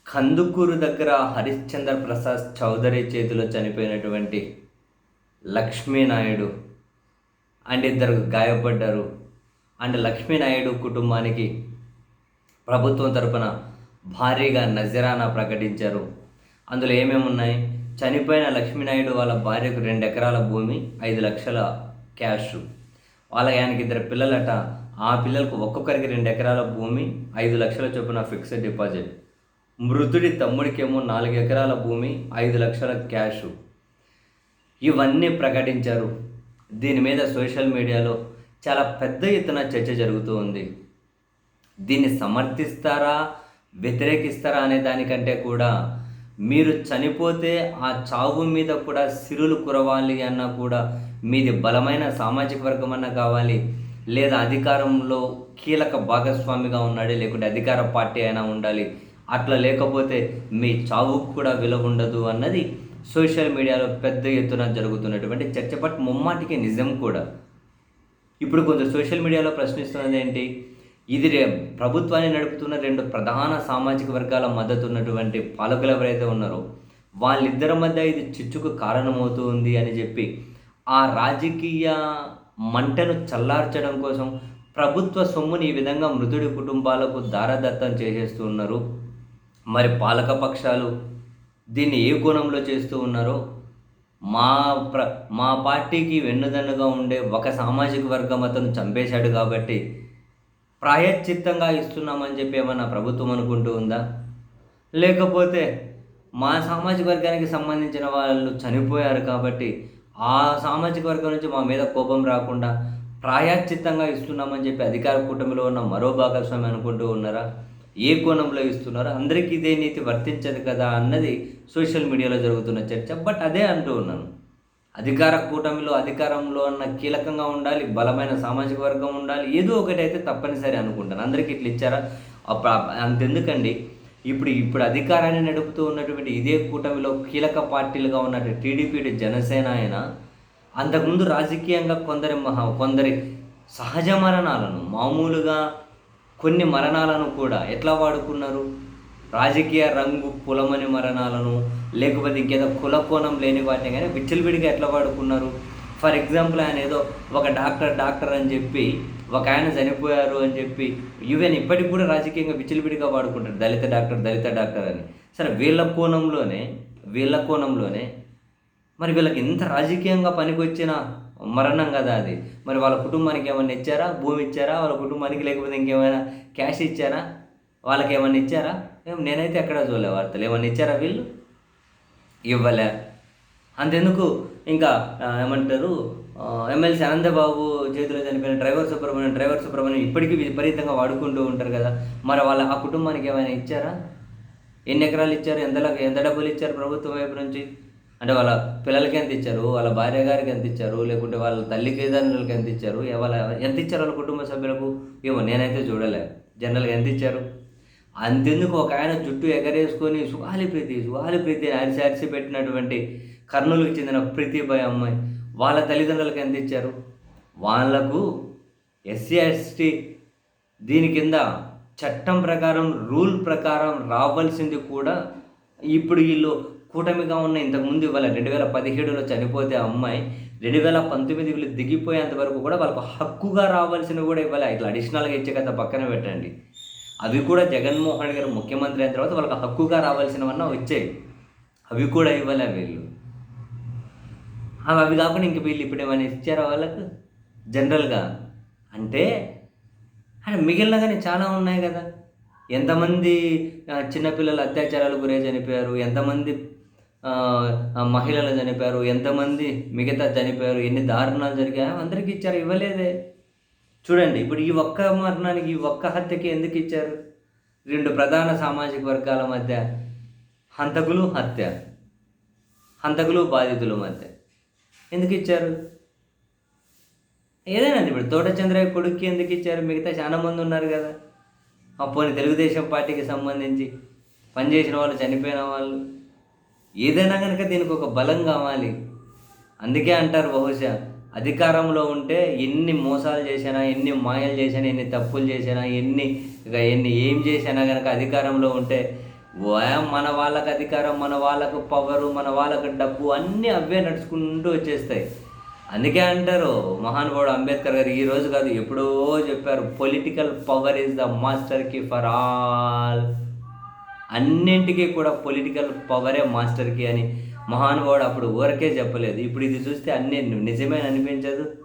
కందుకూరు దగ్గర హరిశ్చంద్ర ప్రసాద్ చౌదరి చేతిలో చనిపోయినటువంటి లక్ష్మీనాయుడు అండ్ ఇద్దరు గాయపడ్డారు. అండ్ లక్ష్మీనాయుడు కుటుంబానికి ప్రభుత్వం తరపున భారీగా నజరానా ప్రకటించారు. అందులో ఏమేమి ఉన్నాయి? చనిపోయిన లక్ష్మీనాయుడు వాళ్ళ భార్యకు 2 ఎకరాల భూమి, 5 లక్షల క్యాష్. ఆయనకి 2 పిల్లలట. ఆ పిల్లలకు ఒక్కొక్కరికి 2 ఎకరాల భూమి, 5 లక్షల చొప్పున ఫిక్స్డ్ డిపాజిట్. మృతుడి తమ్ముడికేమో 4 ఎకరాల భూమి, 5 లక్షల క్యాష్. ఇవన్నీ ప్రకటించారు. దీని మీద సోషల్ మీడియాలో చాలా పెద్ద ఎత్తున చర్చ జరుగుతూ ఉంది. దీన్ని సమర్థిస్తారా, వ్యతిరేకిస్తారా అనే దానికంటే కూడా మీరు చనిపోతే ఆ చావు మీద కూడా సిరులు కురవాలి అన్నా కూడా మీది బలమైన సామాజిక వర్గం అన్నా కావాలి, లేదా అధికారంలో కీలక భాగస్వామిగా ఉండాలి, లేకుంటే అధికార పార్టీ అయినా ఉండాలి. అట్లా లేకపోతే మీ చావుకు కూడా విలువ ఉండదు అన్నది సోషల్ మీడియాలో పెద్ద ఎత్తున జరుగుతున్నటువంటి చర్చ. బట్ ముమ్మాటికి నిజం కూడా. ఇప్పుడు కొంచెం సోషల్ మీడియాలో ప్రశ్నిస్తున్నది ఏంటి? ఇది ప్రభుత్వాన్ని నడుపుతున్న 2 ప్రధాన సామాజిక వర్గాల మద్దతు ఉన్నటువంటి పాలకులు ఎవరైతే ఉన్నారో వాళ్ళిద్దరి మధ్య ఇది చిచ్చుకు కారణమవుతూ ఉంది అని చెప్పి ఆ రాజకీయ మంటను చల్లార్చడం కోసం ప్రభుత్వ సొమ్ముని ఈ విధంగా మృతుడి కుటుంబాలకు దారదత్తం చేసేస్తూ ఉన్నారు. మరి పాలకపక్షాలు దీన్ని ఏ కోణంలో చేస్తూ ఉన్నారో, మా పార్టీకి వెన్నుదన్నుగా ఉండే ఒక సామాజిక వర్గం అతను చంపేశాడు కాబట్టి ప్రాయశ్చిత్తంగా ఇస్తున్నామని చెప్పి ఏమన్నా ప్రభుత్వం అనుకుంటూ ఉందా? లేకపోతే మా సామాజిక వర్గానికి సంబంధించిన వాళ్ళు చనిపోయారు కాబట్టి ఆ సామాజిక వర్గం నుంచి మా మీద కోపం రాకుండా ప్రాయశ్చిత్తంగా ఇస్తున్నామని చెప్పి అధికార కూటమిలో ఉన్న మరో భాగస్వామి అనుకుంటూ ఉన్నారా? ఏ కోణంలో ఇస్తున్నారో అందరికీ ఇదే నీతి వర్తించదు కదా అన్నది సోషల్ మీడియాలో జరుగుతున్న చర్చ. బట్ అదే అంటూ ఉన్నాను, అధికార కూటమిలో అధికారంలో ఉన్న కీలకంగా ఉండాలి, బలమైన సామాజిక వర్గం ఉండాలి, ఏదో ఒకటి అయితే తప్పనిసరి అనుకుంటాను. అందరికీ ఇట్లా ఇచ్చారా? అంతెందుకండి, ఇప్పుడు అధికారాన్ని నడుపుతూ ఉన్నటువంటి ఇదే కూటమిలో కీలక పార్టీలుగా ఉన్నట్టు టీడీపీ, జనసేన అయినా అంతకుముందు రాజకీయంగా కొందరి సహజ మరణాలను, మామూలుగా కొన్ని మరణాలను కూడా ఎట్లా వాడుకున్నారు? రాజకీయ రంగు పులమని మరణాలను, లేకపోతే ఇంకేదో కులకోణం లేని వాటిని కానీ విచ్చలవిడిగా ఎట్లా వాడుకున్నారు? ఫర్ ఎగ్జాంపుల్, ఆయన ఏదో ఒక డాక్టర్ అని చెప్పి ఒక ఆయన చనిపోయారు అని చెప్పి ఈవెన్ ఇప్పటికి కూడా రాజకీయంగా విచ్చలవిడిగా వాడుకుంటారు, దళిత డాక్టర్ అని. సరే, వీళ్ళ కోణంలోనే మరి వీళ్ళకి ఇంత రాజకీయంగా పనికొచ్చిన మరణం కదా అది. మరి వాళ్ళ కుటుంబానికి ఏమైనా ఇచ్చారా? భూమి ఇచ్చారా వాళ్ళ కుటుంబానికి? లేకపోతే ఇంకేమైనా క్యాష్ ఇచ్చారా? వాళ్ళకి ఏమైనా ఇచ్చారా? నేనైతే ఎక్కడా చూడలే వార్తలు. ఏమైనా ఇచ్చారా వీళ్ళు? ఇవ్వలే. అంతెందుకు, ఇంకా ఏమంటారు, ఎమ్మెల్సీ అనంతబాబు చేతిలో చనిపోయిన డ్రైవర్ సుబ్రహ్మణ్యం ఇప్పటికీ విపరీతంగా వాడుకుంటూ ఉంటారు కదా. మరి ఆ కుటుంబానికి ఏమైనా ఇచ్చారా? ఎన్ని ఎకరాలు ఇచ్చారు? ఎంత డబ్బులు ఇచ్చారు ప్రభుత్వం వైపు నుంచి? అంటే వాళ్ళ పిల్లలకి ఎంత ఇచ్చారు, వాళ్ళ భార్య గారికి ఎంత ఇచ్చారు, లేకుంటే వాళ్ళ తల్లిదండ్రులకి ఎంత ఇచ్చారు, ఎంత ఇచ్చారు వాళ్ళ కుటుంబ సభ్యులకు? ఏమో నేనైతే చూడలే. జనరల్గా ఎంత ఇచ్చారు? అంతెందుకు, ఒక ఆయన జుట్టు ఎగరేసుకొని సుగాలి ప్రీతి అరిసి పెట్టినటువంటి కర్నూలుకి చెందిన ప్రీతిబాయ్ అమ్మాయి, వాళ్ళ తల్లిదండ్రులకు ఎంత ఇచ్చారు? వాళ్లకు ఎస్సీ ఎస్టీ దీని కింద చట్టం ప్రకారం, రూల్ ప్రకారం రావాల్సింది కూడా ఇప్పుడు వీళ్ళు కూటమిగా ఉన్న ఇంతకుముందు ఇవాళ 2017లో చనిపోతే అమ్మాయి 2019 వీళ్ళు దిగిపోయేంత వరకు కూడా వాళ్ళకు హక్కుగా రావాల్సినవి కూడా ఇవ్వాలి. ఇట్లా అడిషనల్గా ఇచ్చే కదా పక్కన పెట్టండి. అవి కూడా జగన్మోహన్ రెడ్డి గారు ముఖ్యమంత్రి అయిన తర్వాత వాళ్ళకి హక్కుగా రావాల్సినవన్నా వచ్చాయి, అవి కూడా ఇవ్వలే వీళ్ళు. అవి కాకుండా ఇంక వీళ్ళు ఇప్పుడు ఏమైనా ఇచ్చారా వాళ్ళకు జనరల్గా? అంటే మిగిలిన కానీ చాలా ఉన్నాయి కదా. ఎంతమంది చిన్నపిల్లలు అత్యాచారాలు గురై చనిపోయారు, ఎంతమంది మహిళలు చనిపోయారు, ఎంతమంది మిగతా చనిపోయారు, ఎన్ని దారుణాలు జరిగాయో అందరికీ ఇచ్చారు? ఇవ్వలేదే. చూడండి, ఇప్పుడు ఈ ఒక్క మరణానికి, ఈ ఒక్క హత్యకి ఎందుకు ఇచ్చారు? 2 ప్రధాన సామాజిక వర్గాల మధ్య హంతకులు బాధితుల మధ్య ఎందుకు ఇచ్చారు? ఏదైనా ఇప్పుడు తోట చంద్రయ్య కొడుక్కి ఎందుకు ఇచ్చారు? మిగతా చాలా మంది ఉన్నారు కదా. పోనీ తెలుగుదేశం పార్టీకి సంబంధించి పనిచేసిన వాళ్ళు, చనిపోయిన వాళ్ళు, ఏదైనా కనుక దీనికి ఒక బలం కావాలి. అందుకే అంటారు, బహుశా అధికారంలో ఉంటే ఎన్ని మోసాలు చేసినా, ఎన్ని మాయలు చేసినా, ఎన్ని తప్పులు చేసినా, ఎన్ని ఏం చేసినా కనుక అధికారంలో ఉంటే మన వాళ్ళకి అధికారం, మన వాళ్ళకు పవరు, మన వాళ్ళకు డబ్బు అన్నీ అవే నడుచుకుంటూ వచ్చేస్తాయి. అందుకే అంటారు మహానుభావుడు అంబేద్కర్ గారు ఈ రోజు కాదు ఎప్పుడో చెప్పారు, political power is the master key for all. అన్నింటికీ కూడా పొలిటికల్ పవరే మాస్టర్ కీ అని మహానుభావుడు అప్పుడు ఊరకే చెప్పలేదు. ఇప్పుడు ఇది చూస్తే అన్నీ నిజమే అనిపించదు.